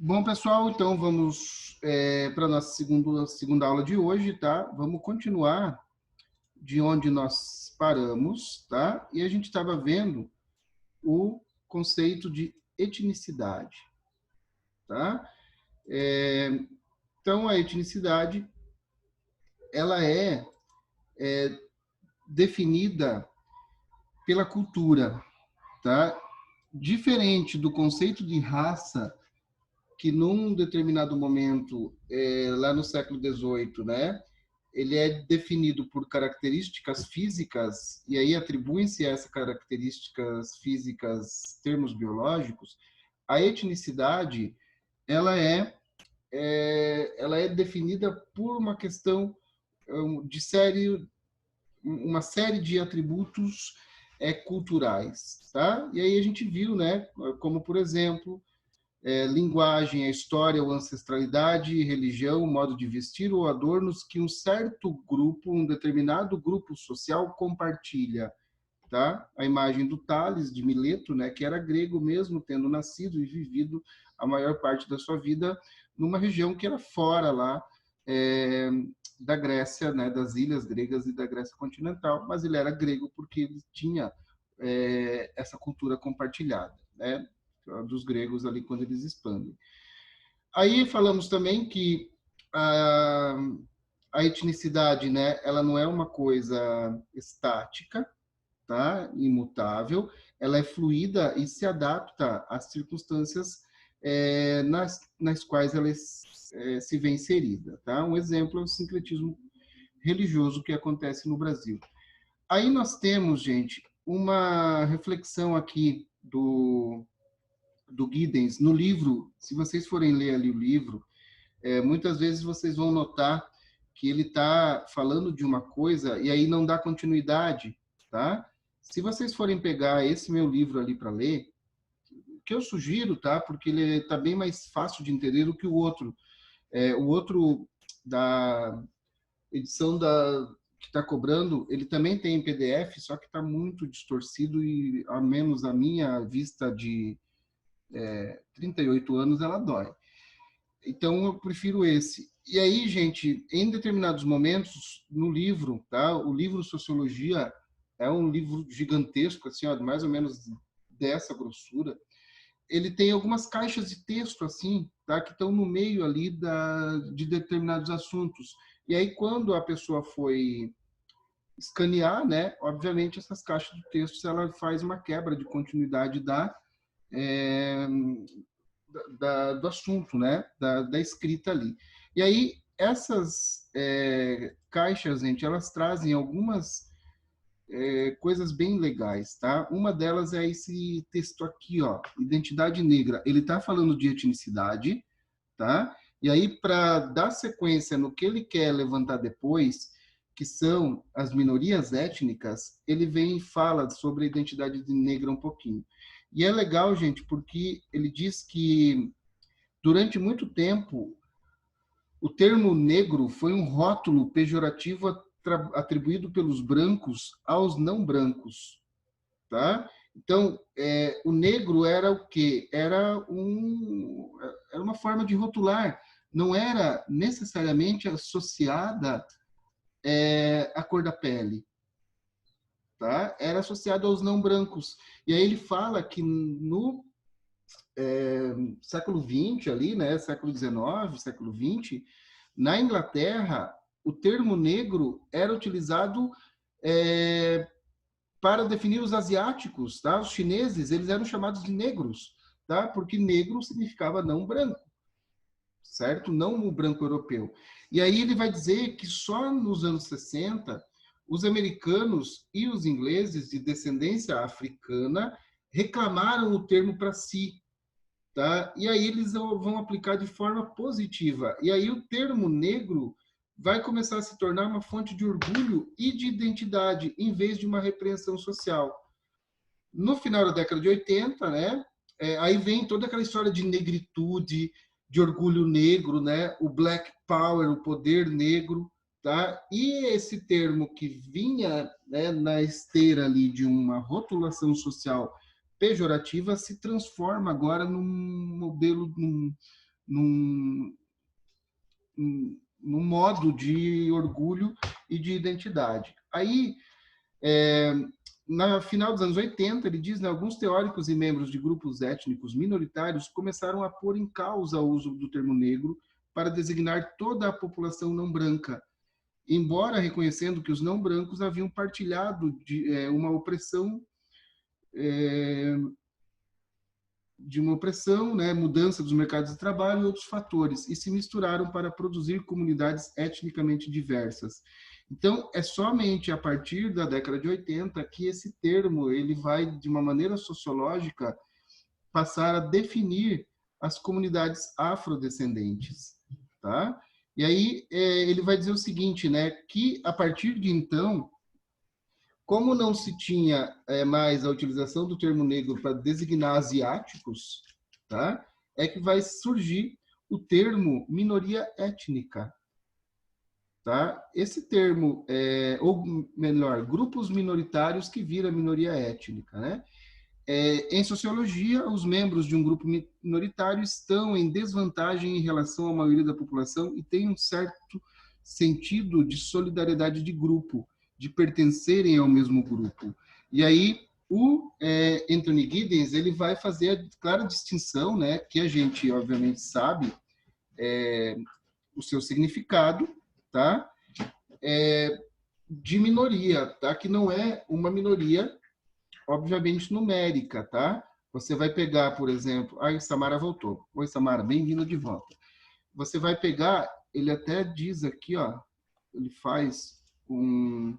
Bom, pessoal, então vamos para a nossa segunda aula de hoje, tá? Vamos continuar de onde nós paramos, tá? E a gente estava vendo o conceito de etnicidade, tá? Então, a etnicidade, ela é definida pela cultura, tá? Diferente do conceito de raça, que num determinado momento, lá no século XVIII, né, ele é definido por características físicas, e aí atribuem-se a essas características físicas termos biológicos. A etnicidade, ela ela é definida por uma questão de uma série de atributos culturais, tá? E aí a gente viu, né, como por exemplo, linguagem, a história ou ancestralidade, religião, modo de vestir ou adornos que um certo grupo, um determinado grupo social compartilha. Tá? A imagem do Tales, de Mileto, né, que era grego mesmo, tendo nascido e vivido a maior parte da sua vida numa região que era fora lá da Grécia, né, das ilhas gregas e da Grécia continental, mas ele era grego porque ele tinha essa cultura compartilhada, né, dos gregos ali quando eles expandem. Aí falamos também que a, a etnicidade, né, ela não é uma coisa estática, tá? Imutável, ela é fluida e se adapta às circunstâncias nas quais ela se vê inserida. Tá? Um exemplo é o sincretismo religioso que acontece no Brasil. Aí nós temos, gente, uma reflexão aqui do Giddens no livro. Se vocês forem ler ali o livro, muitas vezes vocês vão notar que ele está falando de uma coisa e aí não dá continuidade, tá? Se vocês forem pegar esse meu livro ali para ler, que eu sugiro, tá? Porque ele está bem mais fácil de entender do que o outro. O outro da edição que está cobrando, ele também tem em PDF, só que está muito distorcido e, ao menos a minha vista de 38 anos, ela dói. Então, eu prefiro esse. E aí, gente, em determinados momentos, no livro, tá? O livro Sociologia é um livro gigantesco, assim, ó, mais ou menos dessa grossura. Ele tem algumas caixas de texto, assim, tá? Que estão no meio ali de determinados assuntos. E aí, quando a pessoa foi escanear, né? Obviamente, essas caixas de texto, ela faz uma quebra de continuidade é, do assunto, né? Da escrita ali. E aí, essas caixas, gente, elas trazem algumas coisas bem legais, tá? Uma delas é esse texto aqui, ó, identidade negra. Ele está falando de etnicidade, tá? E aí, para dar sequência no que ele quer levantar depois, que são as minorias étnicas, ele vem e fala sobre a identidade negra um pouquinho. E é legal, gente, porque ele diz que durante muito tempo o termo negro foi um rótulo pejorativo atribuído pelos brancos aos não brancos, tá? Então, o negro era o quê? Era uma forma de rotular, não era necessariamente associada à cor da pele, tá? Era associado aos não brancos. E aí ele fala que no século XX ali, né, século XIX, século XX, na Inglaterra, o termo negro era utilizado para definir os asiáticos, tá? Os chineses, eles eram chamados de negros, tá? Porque negro significava não branco, certo? Não o branco europeu. E aí ele vai dizer que só nos anos 60, os americanos e os ingleses de descendência africana reclamaram o termo para si, tá? E aí eles vão aplicar de forma positiva. E aí o termo negro vai começar a se tornar uma fonte de orgulho e de identidade, em vez de uma repreensão social. No final da década de 80, né, aí vem toda aquela história de negritude, de orgulho negro, né, o Black Power, o poder negro, tá? E esse termo que vinha, né, na esteira ali de uma rotulação social pejorativa se transforma agora num modelo, num, num modo de orgulho e de identidade. Aí, na final dos anos 80, ele diz, né, alguns teóricos e membros de grupos étnicos minoritários começaram a pôr em causa o uso do termo negro para designar toda a população não branca, embora reconhecendo que os não brancos haviam partilhado uma opressão, né, mudança dos mercados de trabalho e outros fatores, e se misturaram para produzir comunidades etnicamente diversas. Então, é somente a partir da década de 80 que esse termo ele vai, de uma maneira sociológica, passar a definir as comunidades afrodescendentes, tá? E aí ele vai dizer o seguinte, né, que a partir de então, como não se tinha mais a utilização do termo negro para designar asiáticos, tá? É que vai surgir o termo minoria étnica, tá? Esse termo, ou melhor, grupos minoritários que vira minoria étnica, né? Em sociologia, os membros de um grupo minoritário estão em desvantagem em relação à maioria da população e têm um certo sentido de solidariedade de grupo, de pertencerem ao mesmo grupo. E aí, o Anthony Giddens ele vai fazer a clara distinção, né, que a gente, obviamente, sabe o seu significado, tá? De minoria, tá? Que não é uma minoria obviamente numérica, tá? Você vai pegar, por exemplo, a Samara voltou. Oi, Samara, bem-vinda de volta. Você vai pegar, ele até diz aqui, ó, ele faz uma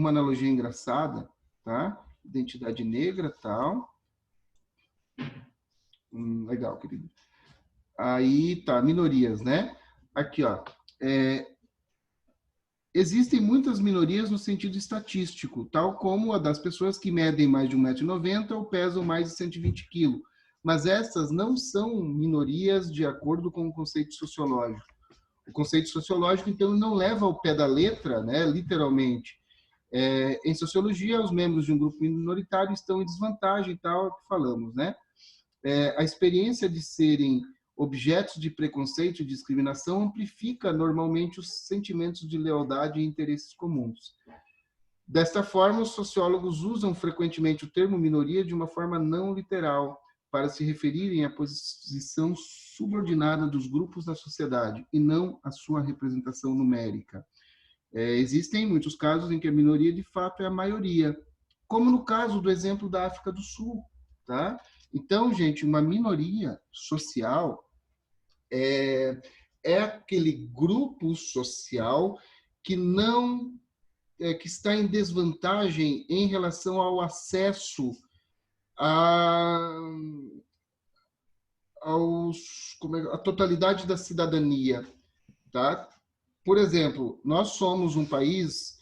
analogia engraçada, tá? Identidade negra, tal. Legal, querido. Aí, tá, minorias, né? Aqui, ó, existem muitas minorias no sentido estatístico, tal como a das pessoas que medem mais de 1,90 m ou pesam mais de 120 kg. Mas essas não são minorias de acordo com o conceito sociológico. O conceito sociológico, então, não leva ao pé da letra, né, literalmente. Em sociologia, os membros de um grupo minoritário estão em desvantagem, tal, que falamos, né? A experiência de serem objetos de preconceito e discriminação amplifica normalmente os sentimentos de lealdade e interesses comuns. Desta forma, os sociólogos usam frequentemente o termo minoria de uma forma não literal, para se referirem à posição subordinada dos grupos na sociedade e não à sua representação numérica. Existem muitos casos em que a minoria, de fato, é a maioria, como no caso do exemplo da África do Sul, tá? Então, gente, uma minoria social é aquele grupo social que não que está em desvantagem em relação ao acesso a, a totalidade da cidadania, tá? Por exemplo, nós somos um país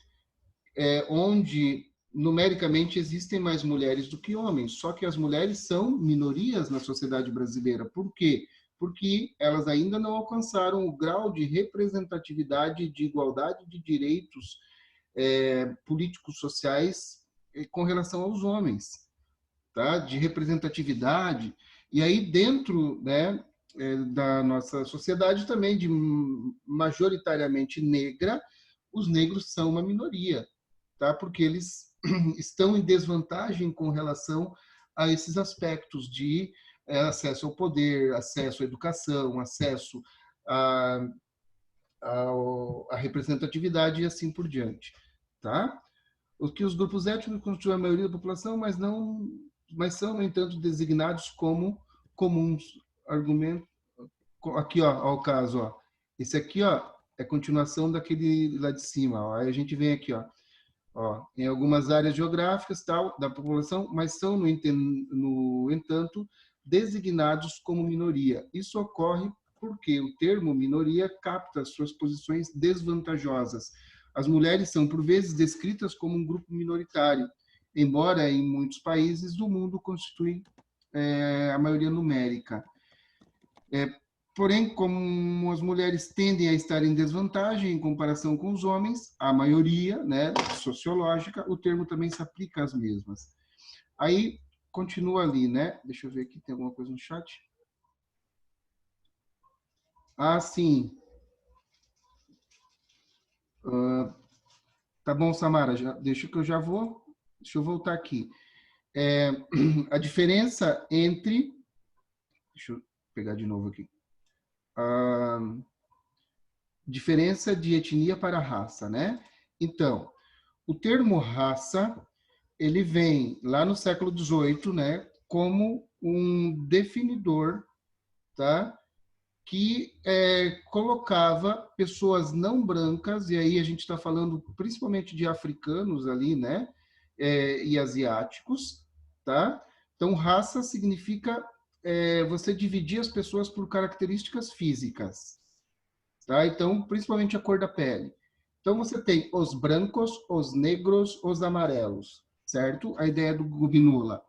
onde numericamente existem mais mulheres do que homens, só que as mulheres são minorias na sociedade brasileira. Por quê? Porque elas ainda não alcançaram o grau de representatividade, de igualdade de direitos políticos sociais com relação aos homens, tá? De representatividade. E aí dentro, né, da nossa sociedade também de majoritariamente negra, os negros são uma minoria, tá? Porque eles estão em desvantagem com relação a esses aspectos de acesso ao poder, acesso à educação, acesso à representatividade e assim por diante, tá? Os grupos étnicos constituem a maioria da população, mas são, no entanto, designados como comuns. Argumento aqui, ó, o caso, ó. Esse aqui, ó, é continuação daquele lá de cima, ó. Aí a gente vem aqui, ó, em algumas áreas geográficas tal da população, mas são no entanto designados como minoria. Isso ocorre porque o termo minoria capta suas posições desvantajosas. As mulheres são por vezes descritas como um grupo minoritário, embora em muitos países do mundo constituem a maioria numérica. Porém, como as mulheres tendem a estar em desvantagem em comparação com os homens, a maioria, né, sociológica, o termo também se aplica às mesmas. Aí, continua ali, né? Deixa eu ver aqui, tem alguma coisa no chat? Ah, sim. Tá bom, Samara, deixa que eu já vou. Deixa eu voltar aqui. A diferença entre. Deixa eu pegar de novo aqui. A diferença de etnia para raça, né? Então, o termo raça, ele vem lá no século XVIII, né, como um definidor, tá? Que colocava pessoas não brancas, e aí a gente está falando principalmente de africanos ali, né? E asiáticos, tá? Então, raça significa você dividir as pessoas por características físicas, tá? Então, principalmente a cor da pele. Então, você tem os brancos, os negros, os amarelos, certo? A ideia do Gubinula.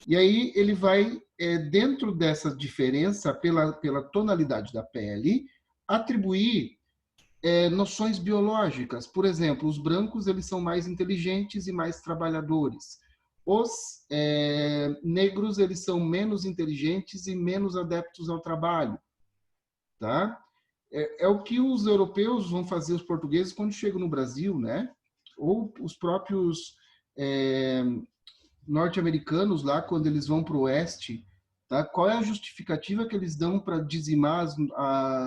E aí ele vai, dentro dessa diferença, pela tonalidade da pele, atribuir noções biológicas. Por exemplo, os brancos eles são mais inteligentes e mais trabalhadores. Os negros eles são menos inteligentes e menos adeptos ao trabalho, tá? É o que os europeus vão fazer os portugueses quando chegam no Brasil, né? Ou os próprios é, norte-americanos lá, quando eles vão para o oeste, tá? Qual é a justificativa que eles dão para dizimar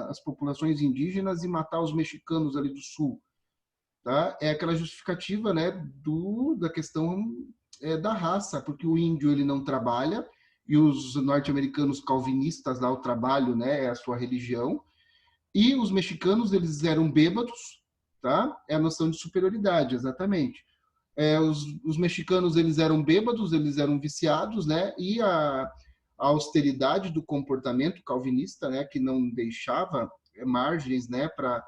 as populações indígenas e matar os mexicanos ali do sul? Tá? É aquela justificativa, né, da questão da raça, porque o índio ele não trabalha e os norte-americanos calvinistas lá o trabalho, né, é a sua religião, e os mexicanos eles eram bêbados, tá? É a noção de superioridade, exatamente. Os mexicanos eles eram bêbados, eles eram viciados, né? E a austeridade do comportamento calvinista, né? Que não deixava margens, né? Para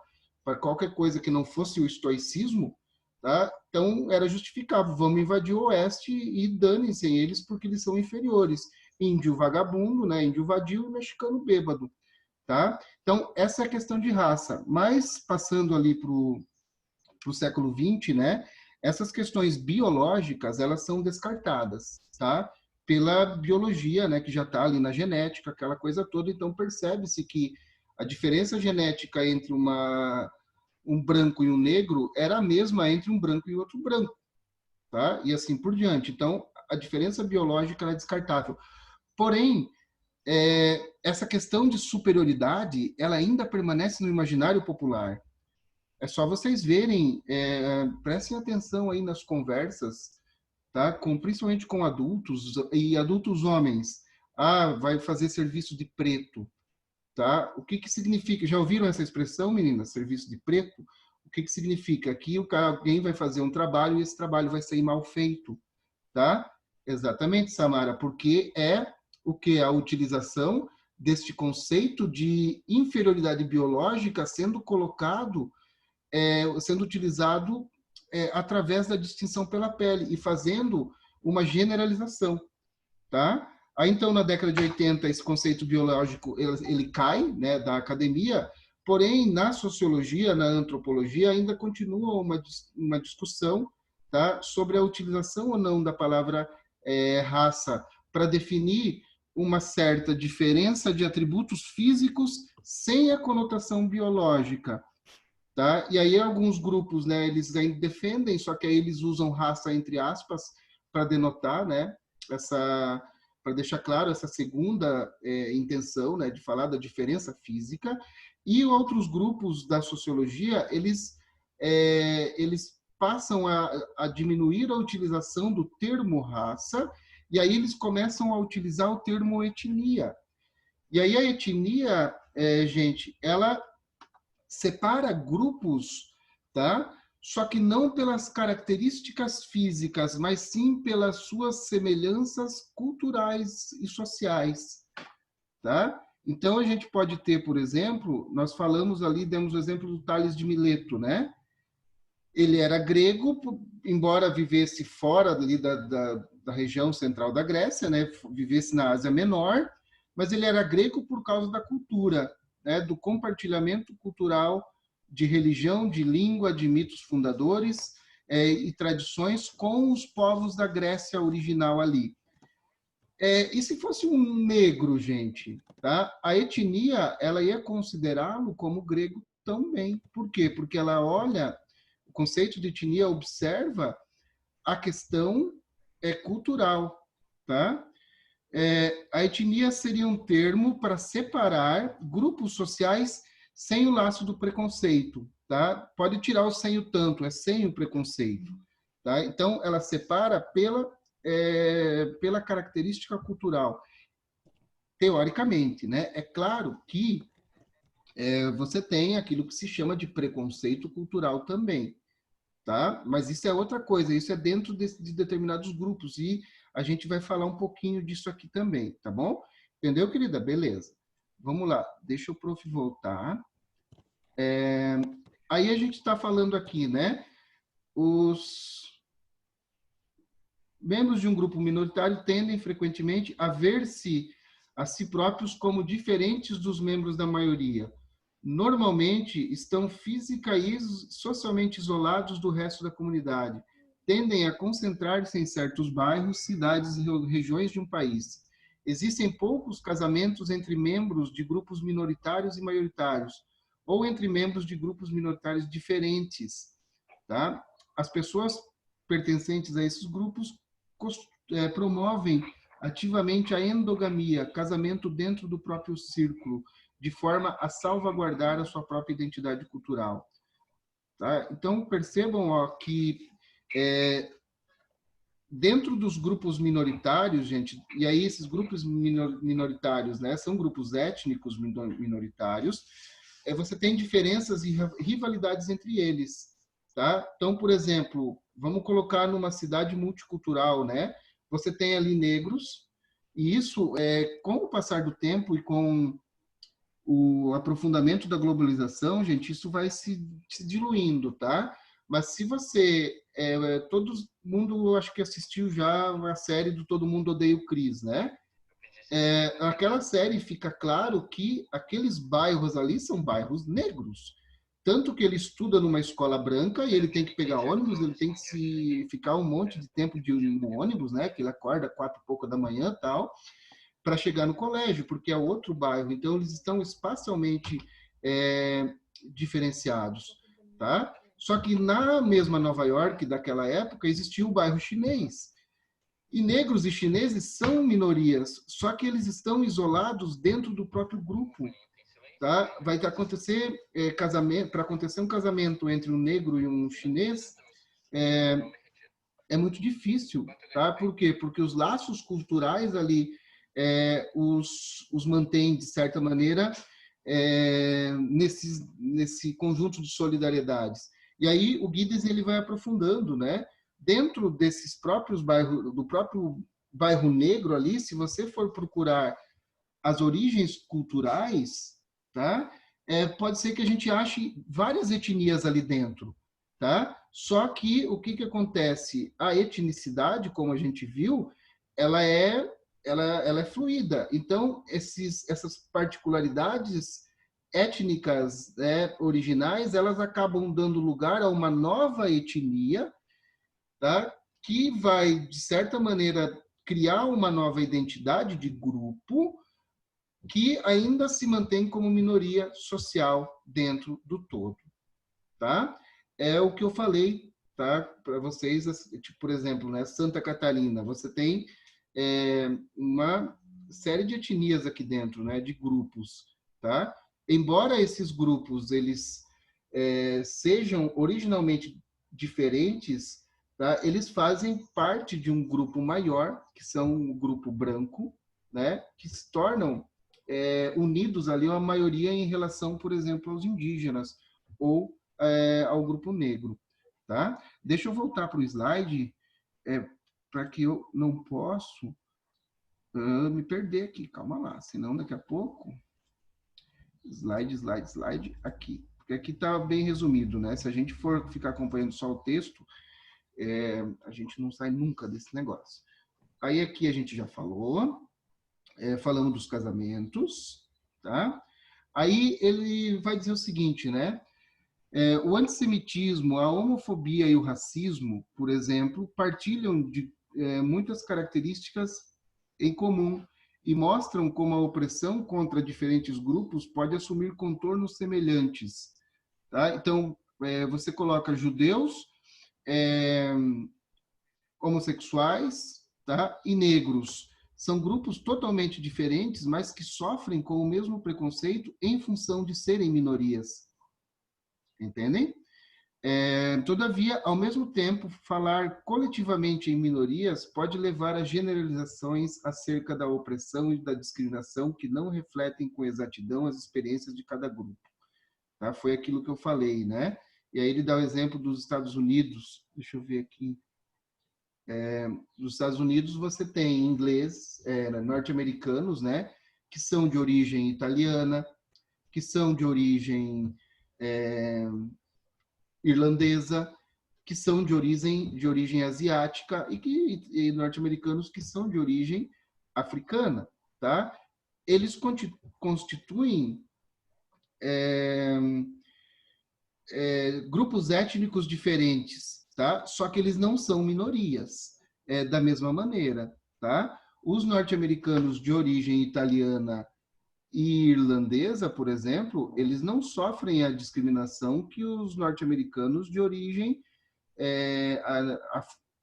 qualquer coisa que não fosse o estoicismo, tá? Então era justificável, vamos invadir o oeste e dane-se eles porque eles são inferiores. Índio vagabundo, né? Índio vadio e mexicano bêbado, tá? Então essa é a questão de raça. Mas passando ali para o século XX, né? Essas questões biológicas elas são descartadas, tá? Pela biologia, né? Que já está ali na genética, aquela coisa toda. Então percebe-se que a diferença genética entre um branco e um negro era a mesma entre um branco e outro branco, tá? E assim por diante. Então a diferença biológica é descartável. Porém, essa questão de superioridade ela ainda permanece no imaginário popular. É só vocês verem, prestem atenção aí nas conversas, tá? Principalmente com adultos e adultos homens. Ah, vai fazer serviço de preto, tá? O que que significa? Já ouviram essa expressão, meninas? Serviço de preto? O que que significa? Que alguém vai fazer um trabalho e esse trabalho vai ser mal feito, tá? Exatamente, Samara, porque é o que? A utilização deste conceito de inferioridade biológica sendo colocado sendo utilizado através da distinção pela pele e fazendo uma generalização, tá? Aí, então, na década de 80, esse conceito biológico ele cai, né, da academia, porém, na sociologia, na antropologia, ainda continua uma discussão, tá, sobre a utilização ou não da palavra raça para definir uma certa diferença de atributos físicos sem a conotação biológica, tá? E aí alguns grupos, né, eles ainda defendem, só que aí eles usam raça entre aspas para denotar, né, essa, para deixar claro essa segunda intenção, né, de falar da diferença física. E outros grupos da sociologia, eles passam a diminuir a utilização do termo raça e aí eles começam a utilizar o termo etnia. E aí a etnia, gente, ela separa grupos, tá? Só que não pelas características físicas, mas sim pelas suas semelhanças culturais e sociais, tá? Então a gente pode ter, por exemplo, nós falamos ali, demos o exemplo do Tales de Mileto, né? Ele era grego, embora vivesse fora ali da região central da Grécia, né? Vivesse na Ásia Menor, mas ele era grego por causa da cultura, né? Do compartilhamento cultural de religião, de língua, de mitos fundadores e tradições com os povos da Grécia original ali. E se fosse um negro, gente, tá? A etnia, ela ia considerá-lo como grego também. Por quê? Porque ela olha, o conceito de etnia observa a questão cultural, tá? A etnia seria um termo para separar grupos sociais sem o laço do preconceito, tá? Pode tirar o sem o tanto, é sem o preconceito, tá? Então, ela separa pela característica cultural, teoricamente, né? É claro que você tem aquilo que se chama de preconceito cultural também, tá? Mas isso é outra coisa, isso é dentro de determinados grupos e a gente vai falar um pouquinho disso aqui também, tá bom? Entendeu, querida? Beleza. Vamos lá, deixa o prof voltar. Aí a gente está falando aqui, né? Os membros de um grupo minoritário tendem frequentemente a ver-se a si próprios como diferentes dos membros da maioria. Normalmente estão física e socialmente isolados do resto da comunidade. Tendem a concentrar-se em certos bairros, cidades e regiões de um país. Existem poucos casamentos entre membros de grupos minoritários e maioritários, ou entre membros de grupos minoritários diferentes, tá? As pessoas pertencentes a esses grupos promovem ativamente a endogamia, casamento dentro do próprio círculo, de forma a salvaguardar a sua própria identidade cultural. Tá? Então, percebam que dentro dos grupos minoritários, gente, e aí esses grupos minoritários, né, são grupos étnicos minoritários, você tem diferenças e rivalidades entre eles. Tá? Então, por exemplo, vamos colocar numa cidade multicultural, né? Você tem ali negros, e isso, com o passar do tempo e com o aprofundamento da globalização, gente, isso vai se diluindo, tá? Mas se você, todo mundo, acho que assistiu já a série do Todo Mundo Odeia o Chris, né? Aquela série fica claro que aqueles bairros ali são bairros negros. Tanto que ele estuda numa escola branca e ele tem que pegar ônibus, ele tem que ficar um monte de tempo no ônibus, né? Que ele acorda 4 e pouca da manhã e tal, para chegar no colégio, porque é outro bairro. Então, eles estão espacialmente diferenciados, tá? Só que na mesma Nova York daquela época existia o bairro chinês. E negros e chineses são minorias, só que eles estão isolados dentro do próprio grupo. Tá? Vai acontecer casamento, para acontecer um casamento entre um negro e um chinês, é muito difícil, tá? Por quê? Porque os laços culturais ali os mantém, de certa maneira, nesse conjunto de solidariedades. E aí o Guides ele vai aprofundando, né? Dentro desses próprios bairros, do próprio bairro negro ali, se você for procurar as origens culturais, tá? Pode ser que a gente ache várias etnias ali dentro, tá? Só que o que acontece? A etnicidade, como a gente viu, ela é fluida. Então, essas particularidades étnicas originais, elas acabam dando lugar a uma nova etnia, tá? Que vai, de certa maneira, criar uma nova identidade de grupo, que ainda se mantém como minoria social dentro do todo, tá? É o que eu falei, tá? Para vocês, tipo, por exemplo, né? Santa Catarina, você tem uma série de etnias aqui dentro, né? De grupos, tá? Embora esses grupos eles sejam originalmente diferentes, tá? Eles fazem parte de um grupo maior, que são o grupo branco, né? Que se tornam unidos ali a maioria em relação, por exemplo, aos indígenas ou ao grupo negro, tá? Deixa eu voltar para o slide para que eu não posso me perder aqui. Calma lá, senão daqui a pouco slide aqui, porque aqui está bem resumido, né? Se a gente for ficar acompanhando só o texto, a gente não sai nunca desse negócio. Aí aqui a gente já falou. Falando dos casamentos, tá? Aí ele vai dizer o seguinte, né? O antissemitismo, a homofobia e o racismo, por exemplo, partilham de muitas características em comum e mostram como a opressão contra diferentes grupos pode assumir contornos semelhantes. Tá? Então, você coloca judeus, é, homossexuais, tá? E negros. São grupos totalmente diferentes, mas que sofrem com o mesmo preconceito em função de serem minorias. Entendem? Todavia, ao mesmo tempo, falar coletivamente em minorias pode levar a generalizações acerca da opressão e da discriminação que não refletem com exatidão as experiências de cada grupo. Tá? Foi aquilo que eu falei, né? E aí ele dá o exemplo dos Estados Unidos. Deixa eu ver aqui. Nos Estados Unidos você tem inglês, norte-americanos, né? Que são de origem italiana, que são de origem irlandesa, que são de origem asiática e norte-americanos que são de origem africana, tá? Eles constituem grupos étnicos diferentes, tá? Só que eles não são minorias, da mesma maneira, tá? Os norte-americanos de origem italiana e irlandesa, por exemplo, eles não sofrem a discriminação que os norte-americanos de origem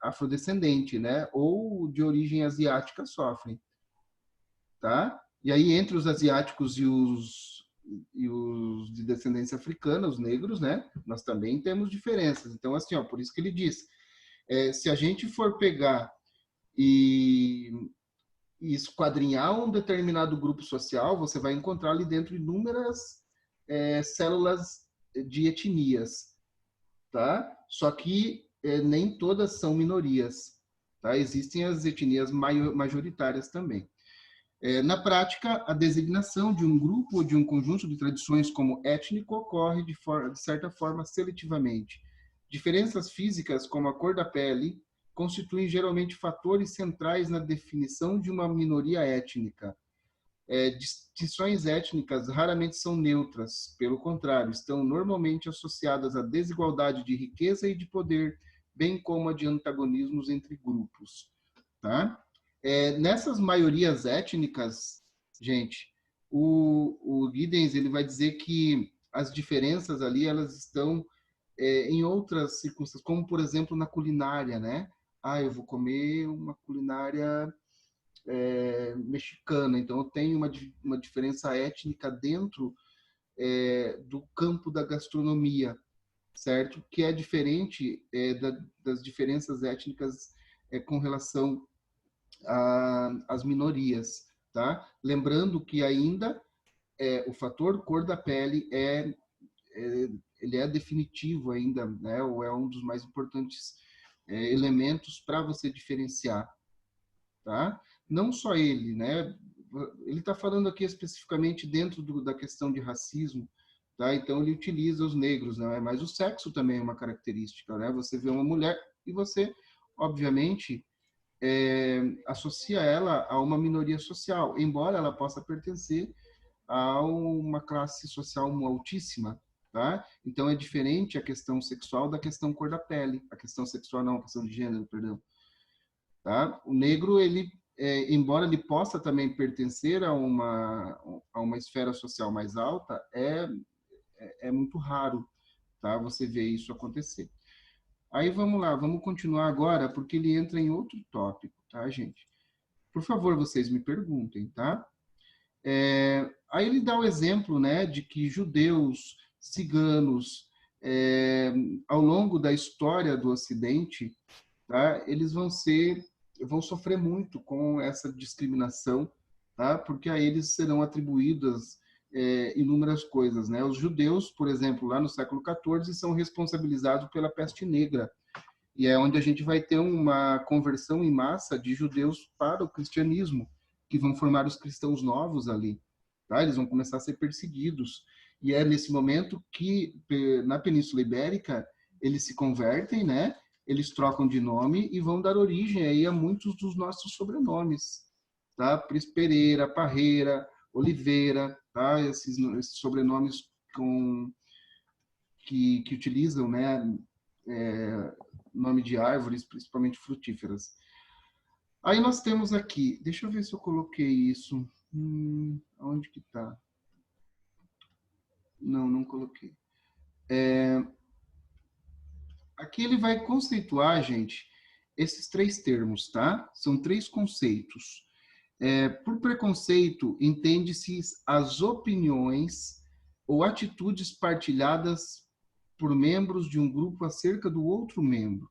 afrodescendente, né? Ou de origem asiática sofrem, tá? E aí, entre os asiáticos e os de descendência africana, os negros, né? Nós também temos diferenças. Então, assim, ó, por isso que ele diz, se a gente for pegar e esquadrinhar um determinado grupo social, você vai encontrar ali dentro inúmeras células de etnias, tá? Só que nem todas são minorias, tá? Existem as etnias majoritárias também. Na prática, a designação de um grupo ou de um conjunto de tradições como étnico ocorre de certa forma seletivamente. Diferenças físicas, como a cor da pele, constituem geralmente fatores centrais na definição de uma minoria étnica. Distinções étnicas raramente são neutras, pelo contrário, estão normalmente associadas à desigualdade de riqueza e de poder, bem como a de antagonismos entre grupos. Tá? Nessas maiorias étnicas, gente, o Giddens ele vai dizer que as diferenças ali elas estão em outras circunstâncias, como por exemplo na culinária, né? Ah, eu vou comer uma culinária mexicana, então eu tenho uma diferença étnica dentro do campo da gastronomia, certo? Que é diferente das diferenças étnicas com relação às minorias, tá? Lembrando que ainda o fator cor da pele ele é definitivo ainda, né? Ou é um dos mais importantes elementos para você diferenciar, tá? Não só ele, né? Ele está falando aqui especificamente dentro da questão de racismo, tá? Então ele utiliza os negros, né? Mas o sexo também é uma característica, né? Você vê uma mulher e você, obviamente, associa ela a uma minoria social, embora ela possa pertencer a uma classe social altíssima, tá? Então é diferente a questão sexual da questão cor da pele, a questão sexual não, a questão de gênero, perdão. Tá? O negro, ele, embora ele possa também pertencer a uma esfera social mais alta, é muito raro, tá? Você ver isso acontecer. Aí vamos lá, vamos continuar agora, porque ele entra em outro tópico, tá, gente? Por favor, vocês me perguntem, tá? Aí ele dá o exemplo, né, de que judeus, ciganos, ao longo da história do Ocidente, tá, eles vão sofrer muito com essa discriminação, tá? Porque a eles serão atribuídas inúmeras coisas, né? Os judeus, por exemplo, lá no século XIV, são responsabilizados pela peste negra, e é onde a gente vai ter uma conversão em massa de judeus para o cristianismo, que vão formar os cristãos novos ali, tá? Eles vão começar a ser perseguidos, e é nesse momento que, na Península Ibérica, eles se convertem, né? Eles trocam de nome e vão dar origem aí a muitos dos nossos sobrenomes, tá? Pereira, Parreira, Oliveira, tá? Esses sobrenomes que utilizam, né? Nome de árvores, principalmente frutíferas. Aí nós temos aqui, deixa eu ver se eu coloquei isso. Onde que tá? Não, não coloquei. Aqui ele vai conceituar, gente, esses três termos, tá? São três conceitos. Por preconceito, entende-se as opiniões ou atitudes partilhadas por membros de um grupo acerca do outro membro.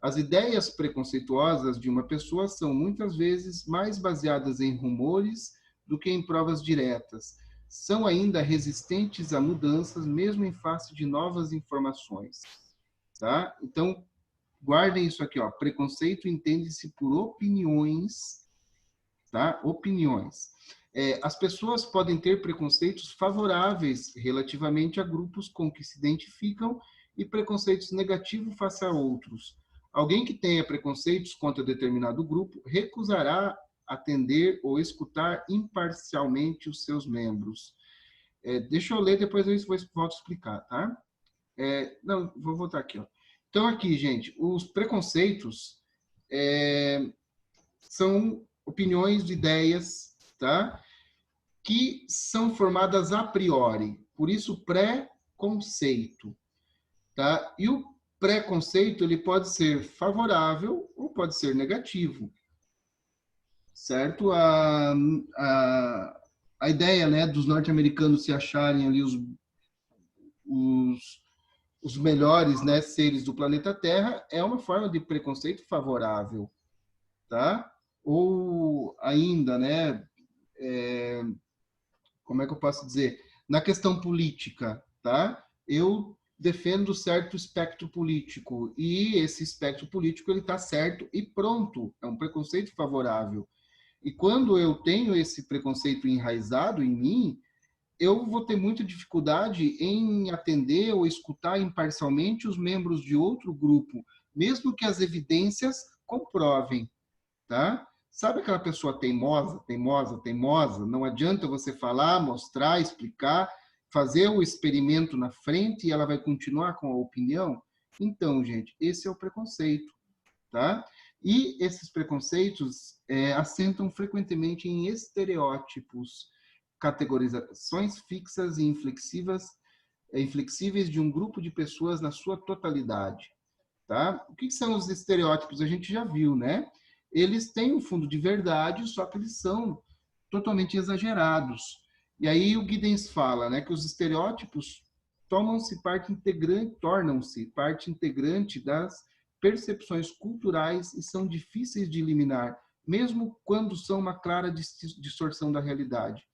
As ideias preconceituosas de uma pessoa são muitas vezes mais baseadas em rumores do que em provas diretas. São ainda resistentes a mudanças, mesmo em face de novas informações. Tá? Então, guardem isso aqui, ó. Preconceito entende-se por opiniões, tá? Opiniões. As pessoas podem ter preconceitos favoráveis relativamente a grupos com que se identificam e preconceitos negativos face a outros. Alguém que tenha preconceitos contra determinado grupo recusará atender ou escutar imparcialmente os seus membros. Deixa eu ler, depois eu volto a explicar, tá? Não, vou voltar aqui, ó. Então, aqui, gente, os preconceitos são opiniões, ideias, tá? Que são formadas a priori. Por isso, pré-conceito, tá? E o preconceito, ele pode ser favorável ou pode ser negativo, certo? A ideia, né, dos norte-americanos se acharem ali os melhores, né, seres do planeta Terra é uma forma de preconceito favorável, tá? Ou ainda, né, como é que eu posso dizer? Na questão política, tá? Eu defendo certo espectro político e esse espectro político ele está certo e pronto, é um preconceito favorável. E quando eu tenho esse preconceito enraizado em mim, eu vou ter muita dificuldade em atender ou escutar imparcialmente os membros de outro grupo, mesmo que as evidências comprovem, tá? Sabe aquela pessoa teimosa, teimosa, teimosa? Não adianta você falar, mostrar, explicar, fazer o experimento na frente e ela vai continuar com a opinião? Então, gente, esse é o preconceito, tá? E esses preconceitos assentam frequentemente em estereótipos, categorizações fixas e inflexíveis de um grupo de pessoas na sua totalidade, tá? O que são os estereótipos? A gente já viu, né? Eles têm um fundo de verdade, só que eles são totalmente exagerados. E aí o Giddens fala, né, que os estereótipos tornam-se parte integrante das percepções culturais e são difíceis de eliminar, mesmo quando são uma clara distorção da realidade.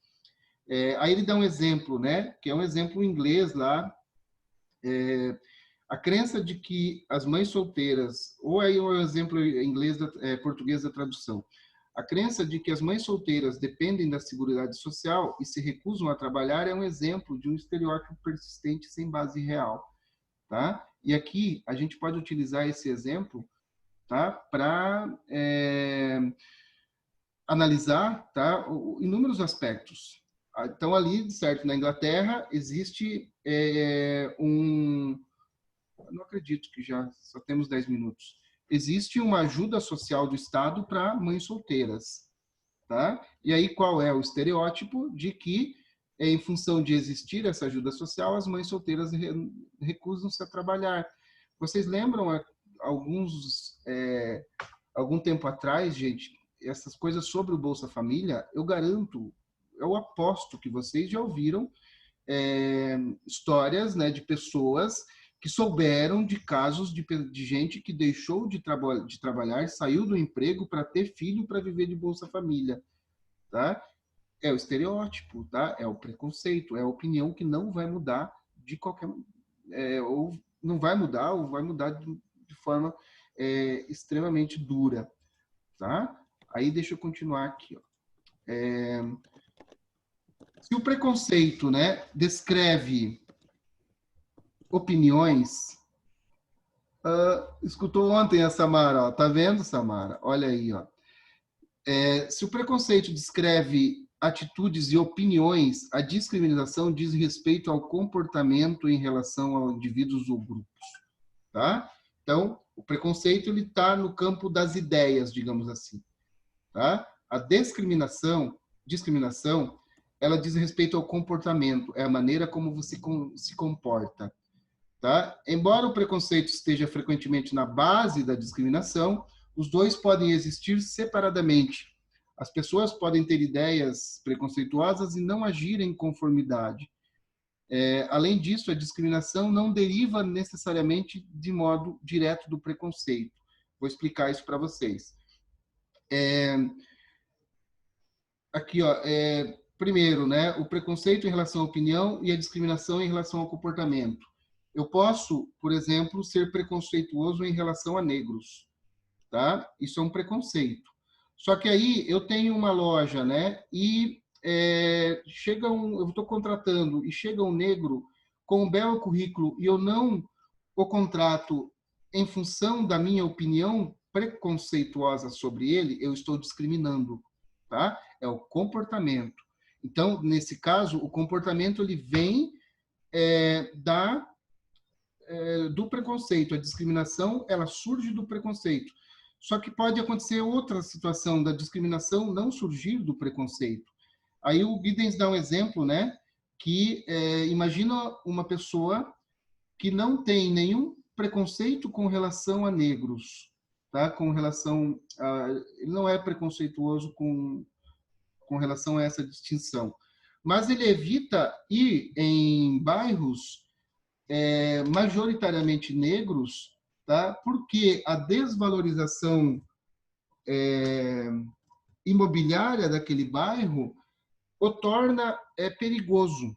Aí ele dá um exemplo, né, que é um exemplo em inglês lá, a crença de que as mães solteiras, ou aí o exemplo em inglês, português da tradução, a crença de que as mães solteiras dependem da Seguridade Social e se recusam a trabalhar é um exemplo de um estereótipo persistente sem base real, tá? E aqui a gente pode utilizar esse exemplo, tá, para analisar, tá, inúmeros aspectos. Então ali, certo, na Inglaterra existe não acredito que já só temos 10 minutos. Existe uma ajuda social do Estado para mães solteiras, tá? E aí qual é o estereótipo de que, em função de existir essa ajuda social, as mães solteiras recusam-se a trabalhar. Vocês lembram algum tempo atrás, gente, essas coisas sobre o Bolsa Família? Eu garanto, eu aposto que vocês já ouviram histórias, né, de pessoas que souberam de casos de gente que deixou de trabalhar, saiu do emprego para ter filho para viver de Bolsa Família, tá? É o estereótipo, tá? É o preconceito, é a opinião que não vai mudar de qualquer ou não vai mudar ou vai mudar de forma extremamente dura, tá? Aí deixa eu continuar aqui, ó. Se o preconceito, né, descreve opiniões. Escutou ontem a Samara, ó. Tá vendo, Samara? Olha aí, ó. Se o preconceito descreve atitudes e opiniões, a discriminação diz respeito ao comportamento em relação a indivíduos ou grupos, tá? Então, o preconceito ele está no campo das ideias, digamos assim. tá? A discriminação, ela diz respeito ao comportamento, é a maneira como você se comporta, tá? Embora o preconceito esteja frequentemente na base da discriminação, os dois podem existir separadamente. As pessoas podem ter ideias preconceituosas e não agir em conformidade. Além disso, a discriminação não deriva necessariamente de modo direto do preconceito. Vou explicar isso para vocês. Aqui, ó, primeiro, né, o preconceito em relação à opinião e a discriminação em relação ao comportamento. Eu posso, por exemplo, ser preconceituoso em relação a negros, tá? Isso é um preconceito. Só que aí eu tenho uma loja, né? E eu estou contratando e chega um negro com um belo currículo e eu não o contrato em função da minha opinião preconceituosa sobre ele, eu estou discriminando, tá? É o comportamento. Então, nesse caso, o comportamento ele vem do preconceito. A discriminação, ela surge do preconceito. Só que pode acontecer outra situação da discriminação não surgir do preconceito. Aí o Giddens dá um exemplo, né? Que imagina uma pessoa que não tem nenhum preconceito com relação a negros, tá? Com relação a, ele não é preconceituoso com relação a essa distinção, mas ele evita ir em bairros majoritariamente negros, tá? Porque a desvalorização imobiliária daquele bairro o torna perigoso,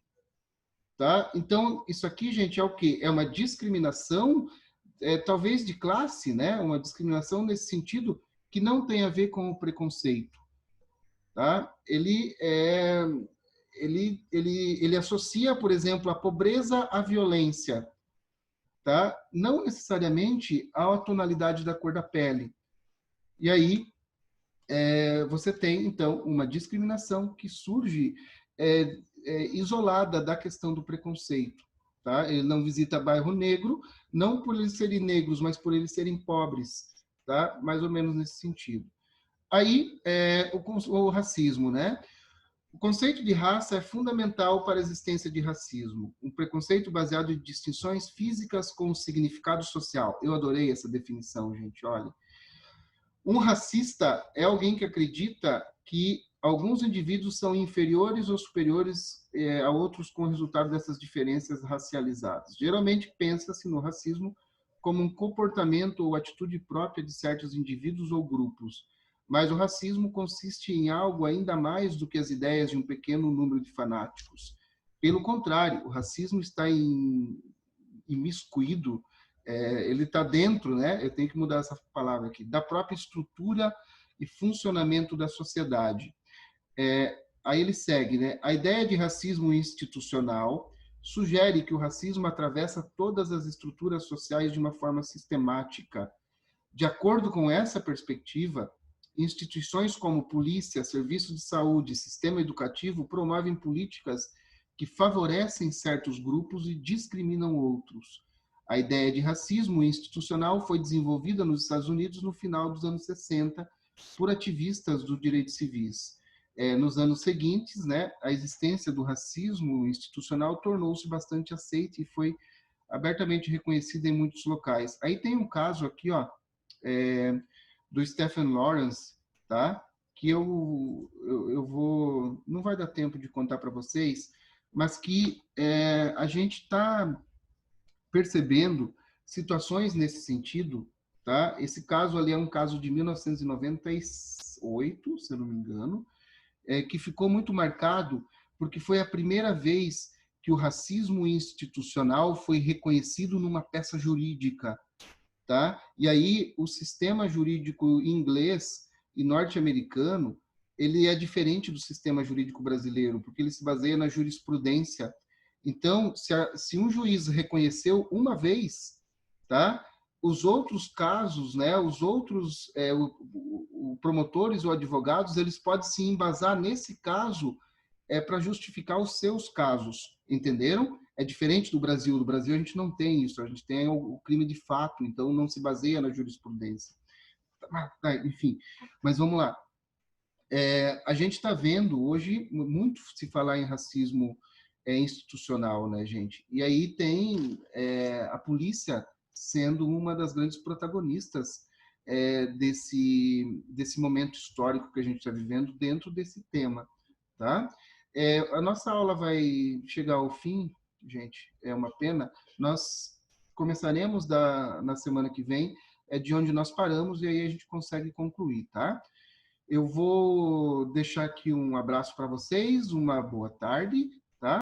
tá? Então, isso aqui, gente, é o quê? É uma discriminação, talvez de classe, né? Uma discriminação nesse sentido que não tem a ver com o preconceito, tá? Ele associa, por exemplo, a pobreza à violência, tá? Não necessariamente à tonalidade da cor da pele. E aí você tem, então, uma discriminação que surge isolada da questão do preconceito. Tá? Ele não visita bairro negro, não por eles serem negros, mas por eles serem pobres. Tá? Mais ou menos nesse sentido. Aí, o racismo, né? O conceito de raça é fundamental para a existência de racismo. Um preconceito baseado em distinções físicas com significado social. Eu adorei essa definição, gente, olha. Um racista é alguém que acredita que alguns indivíduos são inferiores ou superiores a outros com o resultado dessas diferenças racializadas. Geralmente pensa-se no racismo como um comportamento ou atitude própria de certos indivíduos ou grupos. Mas o racismo consiste em algo ainda mais do que as ideias de um pequeno número de fanáticos. Pelo contrário, o racismo está imiscuído, ele está dentro, né? Eu tenho que mudar essa palavra aqui, da própria estrutura e funcionamento da sociedade. Aí ele segue, né? A ideia de racismo institucional sugere que o racismo atravessa todas as estruturas sociais de uma forma sistemática. De acordo com essa perspectiva, instituições como polícia, serviço de saúde, sistema educativo promovem políticas que favorecem certos grupos e discriminam outros. A ideia de racismo institucional foi desenvolvida nos Estados Unidos no final dos anos 60 por ativistas dos direitos civis. Nos anos seguintes, né, a existência do racismo institucional tornou-se bastante aceita e foi abertamente reconhecida em muitos locais. Aí tem um caso aqui, ó, do Stephen Lawrence, tá? Que eu vou, não vai dar tempo de contar para vocês, mas que a gente está percebendo situações nesse sentido, tá? Esse caso ali é um caso de 1998, se eu não me engano, que ficou muito marcado porque foi a primeira vez que o racismo institucional foi reconhecido numa peça jurídica, tá? E aí o sistema jurídico inglês e norte-americano, ele é diferente do sistema jurídico brasileiro, porque ele se baseia na jurisprudência. Então, se um juiz reconheceu uma vez, tá? Os outros casos, né, os outros promotores ou advogados, eles podem se embasar nesse caso para justificar os seus casos, entenderam? É diferente do Brasil. No Brasil a gente não tem isso, a gente tem o crime de fato, então não se baseia na jurisprudência. Enfim, mas vamos lá. A gente está vendo hoje muito se falar em racismo institucional, né, gente? E aí tem a polícia sendo uma das grandes protagonistas desse momento histórico que a gente está vivendo dentro desse tema, tá? A nossa aula vai chegar ao fim, gente, é uma pena. Nós começaremos na semana que vem, de onde nós paramos, e aí a gente consegue concluir, tá? Eu vou deixar aqui um abraço para vocês, uma boa tarde, tá?